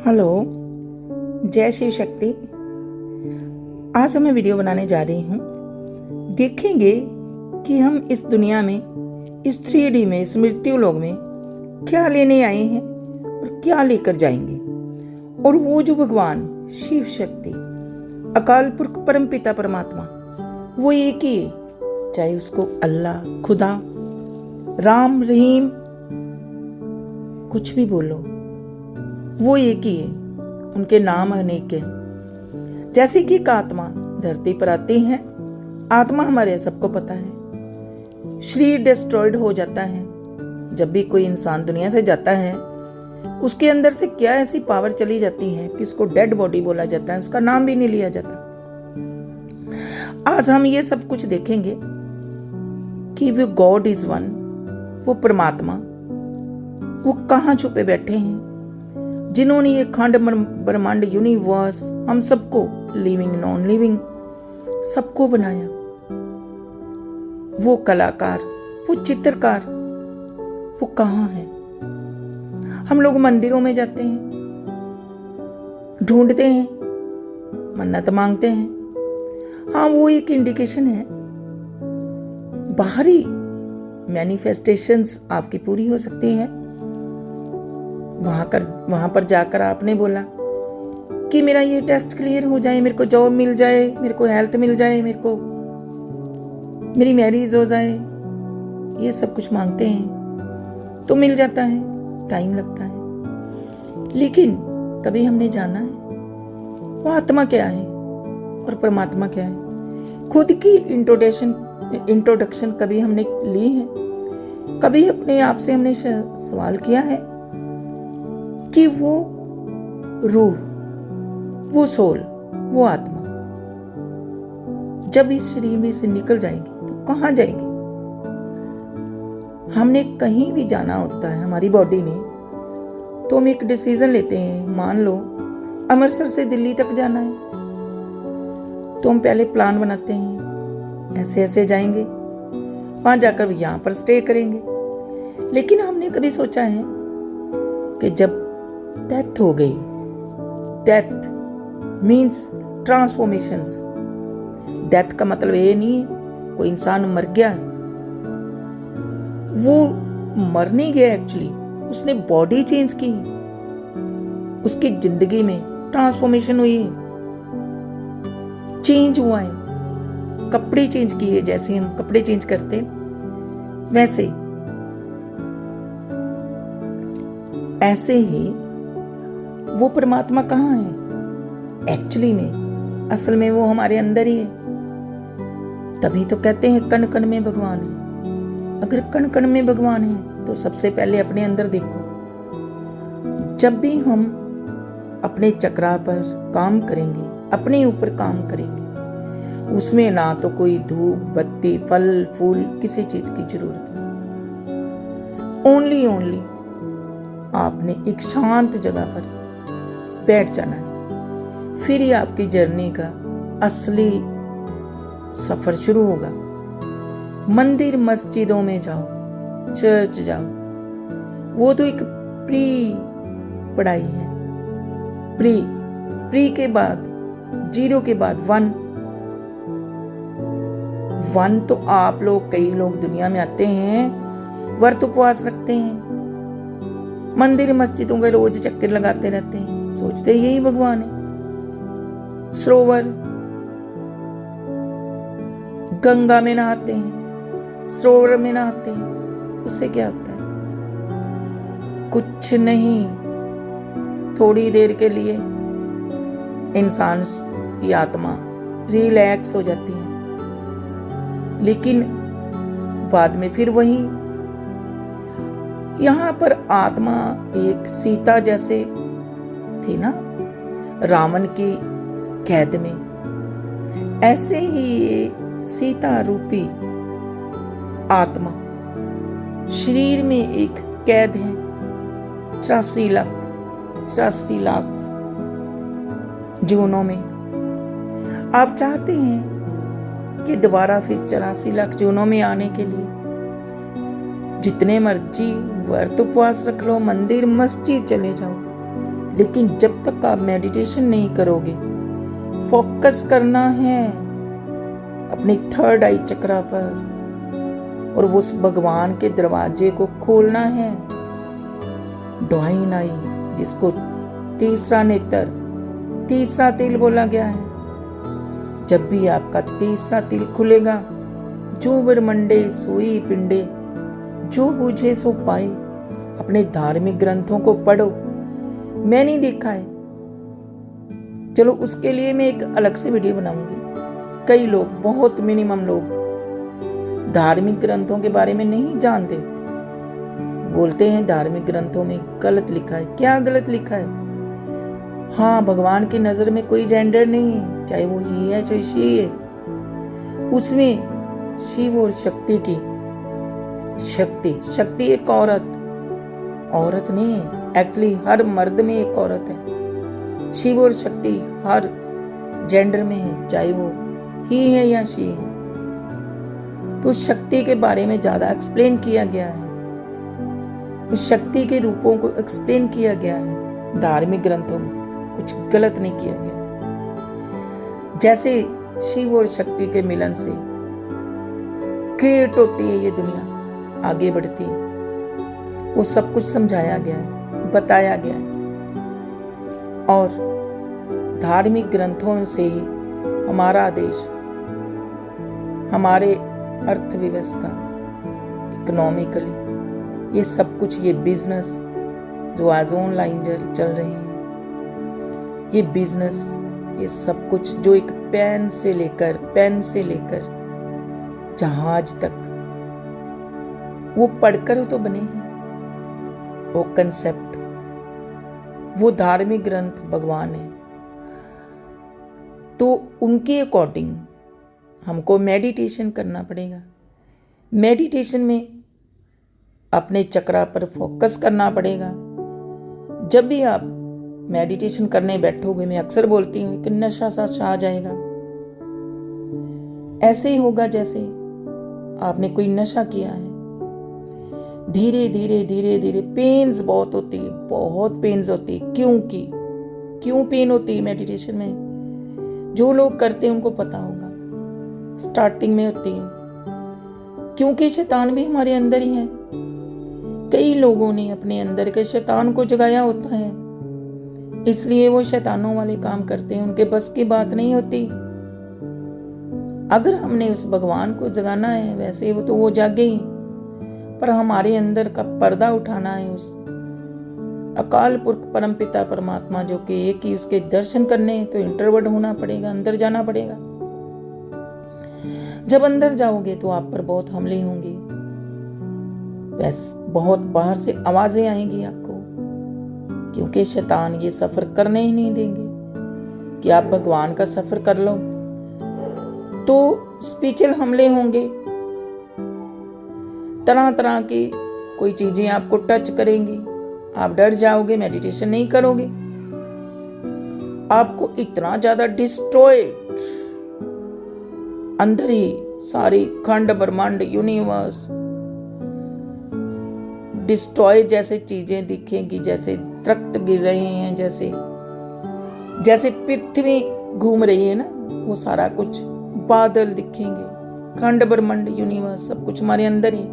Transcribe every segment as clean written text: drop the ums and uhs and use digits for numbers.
Hello, जय शिव शक्ति। आज मैं वीडियो बनाने जा रही हूँ। देखेंगे कि हम इस दुनिया में, इस 3D में, इस मृत्यु लोक में क्या लेने आए हैं और क्या लेकर जाएंगे। और वो जो भगवान शिव शक्ति, अकाल पुरख, परम पिता, परमात्मा, वो एक ही है। चाहे उसको अल्लाह, खुदा, राम, रहीम, कुछ भी बोलो, वो एक ही है। उनके नाम अनेक हैं। जैसे कि एक आत्मा धरती पर आती है, आत्मा हमारे सबको पता है, शरीर डिस्ट्रॉयड हो जाता है। जब भी कोई इंसान दुनिया से जाता है, उसके अंदर से क्या ऐसी पावर चली जाती है कि उसको डेड बॉडी बोला जाता है, उसका नाम भी नहीं लिया जाता। आज हम ये सब कुछ देखेंगे कि वो गॉड इज वन, वो परमात्मा, वो कहाँ छुपे बैठे हैं, जिन्होंने ये खंड ब्रह्मांड यूनिवर्स, हम सबको, लिविंग नॉन लिविंग, सबको बनाया। वो कलाकार, वो चित्रकार, वो कहाँ है। हम लोग मंदिरों में जाते हैं, ढूंढते हैं, मन्नत मांगते हैं। हाँ, वो एक इंडिकेशन है। बाहरी मैनिफेस्टेशंस आपकी पूरी हो सकती हैं। वहां पर जाकर आपने बोला कि मेरा ये टेस्ट क्लियर हो जाए, मेरे को जॉब मिल जाए, मेरे को हेल्थ मिल जाए, मेरी मैरिज हो जाए, ये सब कुछ मांगते हैं तो मिल जाता है। टाइम लगता है, लेकिन कभी हमने जाना है वो आत्मा क्या है और परमात्मा क्या है। खुद की इंट्रोडक्शन कभी हमने ली है? कभी अपने आप से हमने सवाल किया है कि वो रूह, वो सोल, वो आत्मा जब इस शरीर में से निकल जाएगी तो कहाँ जाएगी? हमने कहीं भी जाना होता है हमारी बॉडी ने, तो हम एक डिसीजन लेते हैं। मान लो अमृतसर से दिल्ली तक जाना है, तो हम पहले प्लान बनाते हैं, ऐसे ऐसे जाएंगे, वहां जाकर यहाँ पर स्टे करेंगे। लेकिन हमने कभी सोचा है कि जब डेथ हो गई, डेथ मीन्स ट्रांसफॉर्मेशंस। डेथ का मतलब ये नहीं है कोई इंसान मर गया, वो मर नहीं गया, एक्चुअली उसने बॉडी चेंज की, उसकी जिंदगी में ट्रांसफॉर्मेशन हुई है, चेंज हुआ है, कपड़े चेंज किए। जैसे हम कपड़े चेंज करते वैसे ऐसे ही वो परमात्मा कहाँ है एक्चुअली में? असल में वो हमारे अंदर ही है। तभी तो कहते हैं कण कण में भगवान है। अगर कण कण में भगवान है तो सबसे पहले अपने अंदर देखो। जब भी हम अपने चक्रा पर काम करेंगे, अपने ऊपर काम करेंगे, उसमें ना तो कोई धूप बत्ती, फल फूल, किसी चीज की जरूरत नहीं। ओनली आपने एक शांत जगह पर बैठ जाना है। फिर ही आपकी जर्नी का असली सफर शुरू होगा। मंदिर मस्जिदों में जाओ, चर्च जाओ, वो तो एक प्री पढ़ाई है। प्री के बाद, जीरो के बाद वन तो आप लोग, कई लोग दुनिया में आते हैं, व्रत उपवास रखते हैं, मंदिर मस्जिदों के रोज चक्कर लगाते रहते हैं, सोचते यही भगवान है। सरोवर, गंगा में नहाते हैं, सरोवर में नहाते हैं, उससे क्या होता है? कुछ नहीं। थोड़ी देर के लिए इंसान की आत्मा रिलैक्स हो जाती है, लेकिन बाद में फिर वही। यहाँ पर आत्मा एक सीता जैसे थी ना, रावण की कैद में, ऐसे ही सीता रूपी आत्मा शरीर में एक कैद है। 84 लाख जूनों में। आप चाहते हैं कि दोबारा फिर 84 लाख जूनों में आने के लिए जितने मर्जी व्रत उपवास रख लो, मंदिर मस्जिद चले जाओ, लेकिन जब तक आप मेडिटेशन नहीं करोगे, फोकस करना है अपने थर्ड आई चक्रा पर और उस भगवान के दरवाजे को खोलना है। डोहाइन आई, जिसको तीसरा नेत्र, तीसरा तिल बोला गया है। जब भी आपका तीसरा तिल खुलेगा, जो ब्रह्मंडे सोई पिंडे, जो बूझे सो पाए। अपने धार्मिक ग्रंथों को पढ़ो, मैं नहीं देखा है, चलो उसके लिए मैं एक अलग से वीडियो बनाऊंगी। कई लोग, बहुत मिनिमम लोग धार्मिक ग्रंथों के बारे में नहीं जानते, बोलते हैं धार्मिक ग्रंथों में गलत लिखा है। क्या गलत लिखा है? हाँ, भगवान की नजर में कोई जेंडर नहीं है, चाहे वो ही है चाहे शी है। उसमें शिव और शक्ति की शक्ति एक औरत नहीं है। एक्चुअली हर मर्द में एक औरत है। शिव और शक्ति हर जेंडर में है, चाहे वो ही है या शी है। तो शक्ति के बारे में ज्यादा एक्सप्लेन किया गया है, उस शक्ति के रूपों को एक्सप्लेन किया गया है धार्मिक ग्रंथों में, कुछ गलत नहीं किया गया। जैसे शिव और शक्ति के मिलन से क्रिएट होती है ये दुनिया, आगे बढ़ती है, वो सब कुछ समझाया गया है, बताया गया है। और धार्मिक ग्रंथों से ही हमारा देश, हमारे अर्थव्यवस्था, इकोनॉमिकली, ये सब कुछ, ये बिजनेस जो आज ऑनलाइन चल रहे हैं, ये बिजनेस, ये सब कुछ जो एक पेन से लेकर जहाज तक, वो पढ़कर तो बने हैं। वो कंसेप्ट, वो धार्मिक ग्रंथ भगवान है। तो उनके अकॉर्डिंग हमको मेडिटेशन करना पड़ेगा। मेडिटेशन में अपने चक्रा पर फोकस करना पड़ेगा। जब भी आप मेडिटेशन करने बैठोगे, मैं अक्सर बोलती हूँ कि नशा सा छा जाएगा। ऐसे ही होगा जैसे आपने कोई नशा किया है। धीरे धीरे पेन्स बहुत होती है, बहुत पेन्स होती है। क्यों पेन होती है मेडिटेशन में? जो लोग करते हैं उनको पता होगा। स्टार्टिंग में होती है क्योंकि शैतान भी हमारे अंदर ही है। कई लोगों ने अपने अंदर के शैतान को जगाया होता है, इसलिए वो शैतानों वाले काम करते हैं, उनके बस की बात नहीं होती। अगर हमने उस भगवान को जगाना है, वैसे वो जागे ही, पर हमारे अंदर का पर्दा उठाना है उस अकाल पुरख परमपिता परमात्मा जो कि एक ही, उसके दर्शन करने हैं तो इंटरवर्ड होना पड़ेगा, अंदर जाना पड़ेगा। जब अंदर जाओगे तो आप पर बहुत हमले होंगे, बस बहुत बाहर से आवाजें आएंगी आपको, क्योंकि शैतान ये सफर करने ही नहीं देंगे कि आप भगवान का सफर कर लो। तो स्पिरिचुअल हमले होंगे, तरह तरह की कोई चीजें आपको टच करेंगी, आप डर जाओगे, मेडिटेशन नहीं करोगे, आपको इतना ज्यादा डिस्ट्रॉयड, अंदर ही सारी खंड ब्रह्मांड यूनिवर्स डिस्ट्रॉय जैसे चीजें दिखेंगी, जैसे दरख्त गिर रहे हैं, जैसे पृथ्वी घूम रही है ना, वो सारा कुछ बादल दिखेंगे, खंड ब्रह्मांड यूनिवर्स सब कुछ हमारे अंदर ही।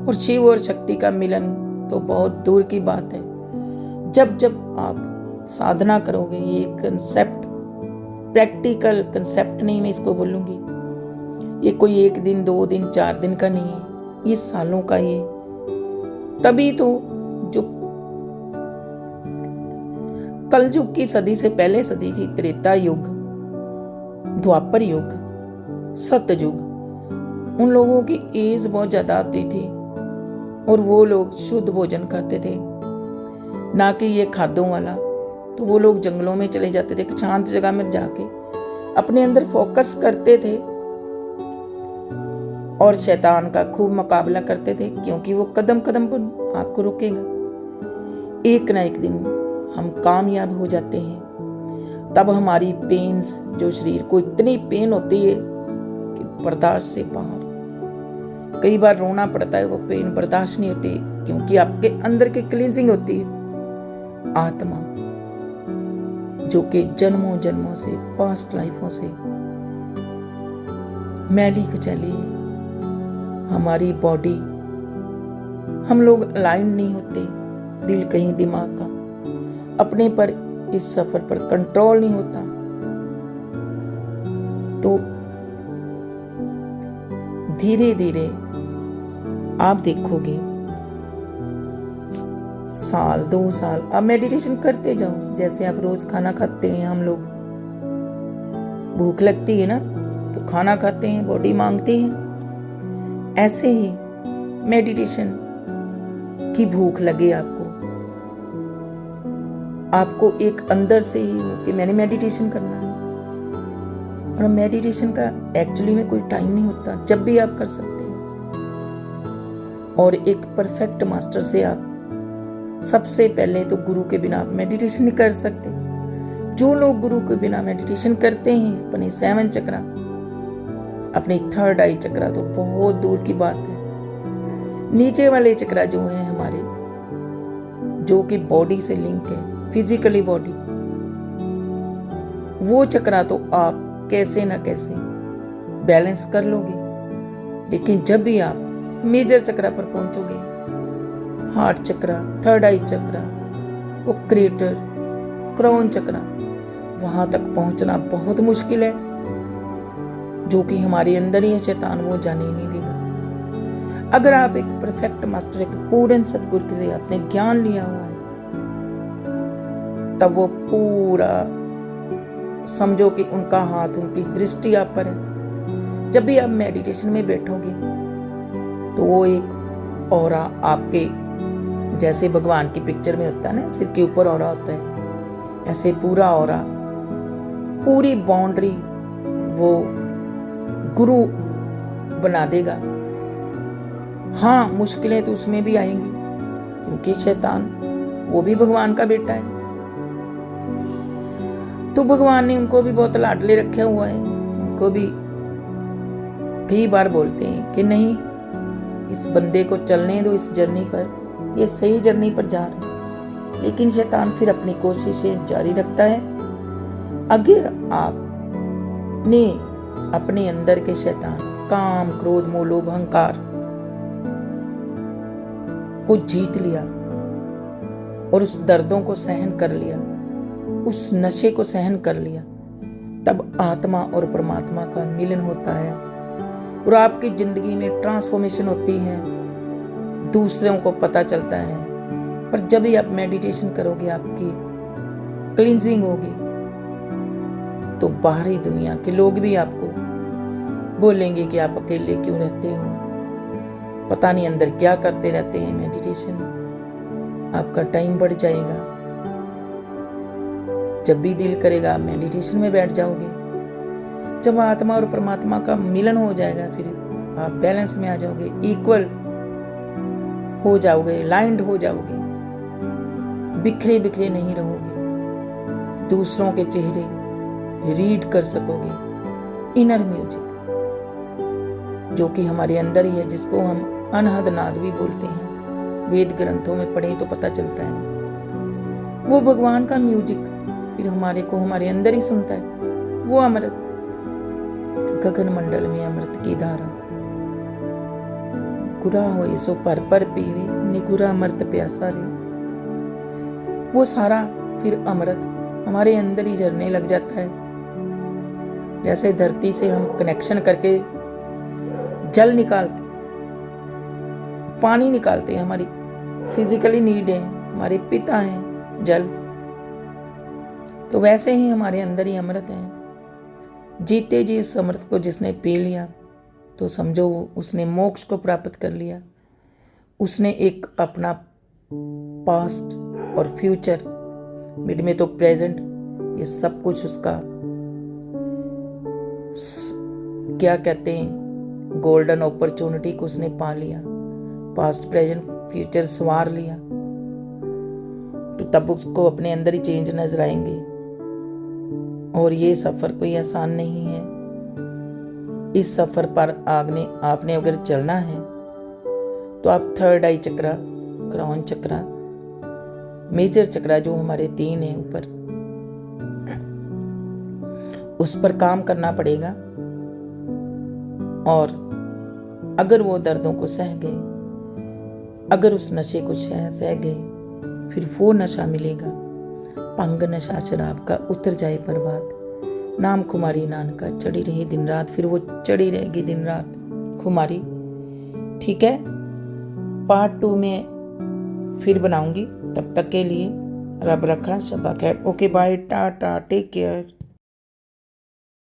और शिव और शक्ति का मिलन तो बहुत दूर की बात है। जब आप साधना करोगे, ये कंसेप्ट प्रैक्टिकल कंसेप्ट नहीं, मैं इसको बोलूंगी, ये कोई 1 दिन 2 दिन 4 दिन का नहीं है, ये सालों का ही। तभी तो जो कलयुग की सदी से पहले सदी थी, त्रेता युग, द्वापर युग, सतयुग, उन लोगों की एज बहुत ज्यादा होती थी और वो लोग शुद्ध भोजन खाते थे, ना कि ये खादों वाला। तो वो लोग जंगलों में चले जाते थे, शांत जगह में जाके अपने अंदर फोकस करते थे और शैतान का खूब मुकाबला करते थे, क्योंकि वो कदम कदम पर आपको रोकेगा। एक ना एक दिन हम कामयाब हो जाते हैं, तब हमारी पेन्स, जो शरीर को इतनी पेन होती है कि बर्दाश्त से बाहर, कई बार रोना पड़ता है, वो पेन बर्दाश्त नहीं होती, क्योंकि आपके अंदर की क्लींजिंग होती है, आत्मा जो कि जन्मों जन्मों से, पास्ट लाइफों से मैली कुचैली है। हमारी बॉडी, हम लोग अलाइन नहीं होते, दिल कहीं दिमाग का अपने पर इस सफर पर कंट्रोल नहीं होता। तो धीरे धीरे आप देखोगे, साल 2 साल आप मेडिटेशन करते जाओ। जैसे आप रोज खाना खाते हैं, हम लोग भूख लगती है ना तो खाना खाते हैं, बॉडी मांगती है। ऐसे ही मेडिटेशन की भूख लगे आपको एक अंदर से ही हो कि मैंने मेडिटेशन करना है। और मेडिटेशन का एक्चुअली में कोई टाइम नहीं होता, जब भी आप कर सकते हैं। और एक परफेक्ट मास्टर से आप सबसे पहले तो गुरु के बिना आप मेडिटेशन नहीं कर सकते। जो लोग गुरु के बिना मेडिटेशन करते हैं, अपने 7 चक्रा, अपने 3rd आई चक्रा तो बहुत दूर की बात है। नीचे वाले चक्रा जो है हमारे, जो कि बॉडी से लिंक है, फिजिकली बॉडी, वो चक्रा तो आप कैसे ना कैसे बैलेंस कर लोगे। लेकिन जब भी आप मेजर चक्रा पर पहुंचोगे, हार्ट चक्रा, 3rd आई चक्रा, वो क्रिएटर, क्राउन चक्रा, वहां तक पहुंचना बहुत मुश्किल है, जो कि हमारे अंदर ही है। शैतान वो जाने ही नहीं देगा। अगर आप एक परफेक्ट मास्टर, एक पूर्ण सतगुरु से आपने ज्ञान लिया हुआ है, तब वो पूरा समझो कि उनका हाथ, उनकी दृष्टि आप पर है। जब भी आप मेडिटेशन में बैठोगे तो वो एक ऑरा आपके, जैसे भगवान की पिक्चर में होता है ना, सिर के ऊपर ऑरा होता है, ऐसे पूरा ऑरा, पूरी बाउंड्री वो गुरु बना देगा। हाँ, मुश्किलें तो उसमें भी आएंगी, क्योंकि शैतान वो भी भगवान का बेटा है। तो भगवान ने उनको भी बहुत लाडले रखा हुआ है। उनको भी कई बार बोलते हैं कि नहीं, इस बंदे को चलने दो इस जर्नी पर, ये सही जर्नी पर जा रहे हैं। लेकिन शैतान फिर अपनी कोशिशें जारी रखता है। अगर आपने अपने अंदर के शैतान, काम, क्रोध, मोह, लोभ, अहंकार को जीत लिया और उस दर्दों को सहन कर लिया, उस नशे को सहन कर लिया, तब आत्मा और परमात्मा का मिलन होता है और आपकी जिंदगी में ट्रांसफॉर्मेशन होती है, दूसरों को पता चलता है। पर जब भी आप मेडिटेशन करोगे, आपकी क्लींजिंग होगी, तो बाहरी दुनिया के लोग भी आपको बोलेंगे कि आप अकेले क्यों रहते हो, पता नहीं अंदर क्या करते रहते हैं। मेडिटेशन, आपका टाइम बढ़ जाएगा। जब भी दिल करेगा आप मेडिटेशन में बैठ जाओगे। जब आत्मा और परमात्मा का मिलन हो जाएगा, फिर आप बैलेंस में आ जाओगे, इक्वल हो जाओगे, लाइंड हो जाओगे, बिखरे बिखरे नहीं रहोगे, दूसरों के चेहरे रीड कर सकोगे। इनर म्यूजिक जो कि हमारे अंदर ही है, जिसको हम अनहद नाद भी बोलते हैं, वेद ग्रंथों में पढ़े तो पता चलता है। वो भगवान का म्यूजिक फिर हमारे अंदर ही सुनता है। वो अमृत, गगन मंडल में अमृत की धारा, गुरा होए सो पर पीवे, निगुरा अमृत प्यासा रे। वो सारा फिर अमृत हमारे अंदर ही झरने लग जाता है। जैसे धरती से हम कनेक्शन करके जल निकालते, पानी निकालते हैं, हमारी फिजिकली नीड है, हमारे पिता हैं जल, तो वैसे ही हमारे अंदर ही अमृत है। जीते जी उस अमृत को जिसने पी लिया, तो समझो उसने मोक्ष को प्राप्त कर लिया। उसने एक अपना पास्ट और फ्यूचर, मिड में तो प्रेजेंट, ये सब कुछ उसका क्या कहते हैं, गोल्डन अपॉर्चुनिटी को उसने पा लिया, पास्ट प्रेजेंट फ्यूचर संवार लिया। तो तब उसको अपने अंदर ही चेंज नजर आएंगे। और ये सफर कोई आसान नहीं है। इस सफर पर आपने अगर चलना है तो आप 3rd आई चक्रा, क्राउन चक्रा, मेजर चक्रा जो हमारे 3 है ऊपर, उस पर काम करना पड़ेगा। और अगर वो दर्दों को सह गए, अगर उस नशे को सह गए, फिर वो नशा मिलेगा, भंग नशा शराब का, उतर जाए बर्बाद। नाम खुमारी नानका, चढ़ी रही दिन रात, फिर वो चढ़ी रहेगी दिन रात खुमारी। ठीक है, पार्ट 2 में फिर बनाऊंगी। तब तक के लिए रब रखा, शबा खैर। Okay bye, tata, take care.